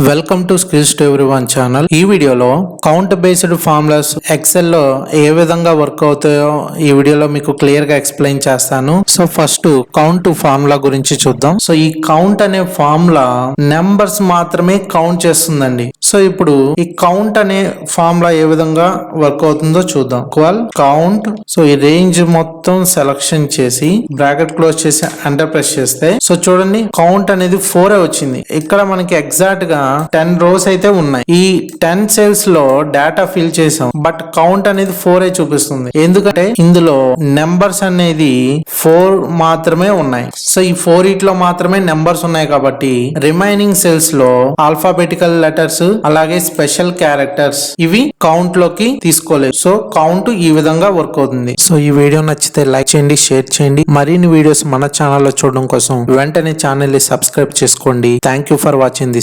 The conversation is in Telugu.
Welcome to skills to everyone channel. ఈ వీడియోలో కౌంట్ బేస్డ్ ఫార్ములాస్ ఎక్సెల్ లో ఏ విధంగా వర్క్ అవుతాయో ఈ వీడియోలో మీకు క్లియర్ గా ఎక్స్ప్లెయిన్ చేస్తాను. సో ఫస్ట్ కౌంట్ ఫార్ములా గురించి చూద్దాం. సో ఈ కౌంట్ అనే ఫార్ములా నెంబర్స్ మాత్రమే కౌంట్ చేస్తుందండి. సో ఇప్పుడు ఈ కౌంట్ అనే ఫార్ములా ఏ విధంగా వర్క్ అవుతుందో చూద్దాం. కౌంట్, సో ఈ రేంజ్ మొత్తం సెలెక్షన్ చేసి బ్రాకెట్ క్లోజ్ చేసి ఎంటర్ ప్రెస్ చేస్తే సో చూడండి కౌంట్ అనేది 4 వచ్చింది. ఇక్కడ మనకి ఎగ్జాక్ట్ గా 10 రోస్ అయితే ఉన్నాయి. ఈ 10 సెల్స్ లో డేటా ఫిల్ చేసాం, బట్ కౌంట్ అనేది 4 చూపిస్తుంది. ఎందుకంటే ఇందులో నెంబర్స్ అనేది 4 మాత్రమే ఉన్నాయి. సో ఈ 4 లో మాత్రమే నెంబర్స్ ఉన్నాయి కాబట్టి రిమైనింగ్ సెల్స్ లో ఆల్ఫాబెటికల్ లెటర్స్ అలాగే స్పెషల్ క్యారెక్టర్స్ ఇవి కౌంట్ లోకి తీసుకోలేదు. సో కౌంట్ ఈ విధంగా వర్క్ అవుతుంది. సో ఈ వీడియో నచ్చితే లైక్ చేయండి, షేర్ చేయండి. మరిన్ని వీడియోస్ మన ఛానల్లో చూడడం కోసం వెంటనే ఛానల్ ని సబ్స్క్రైబ్ చేసుకోండి. Thank you for watching this.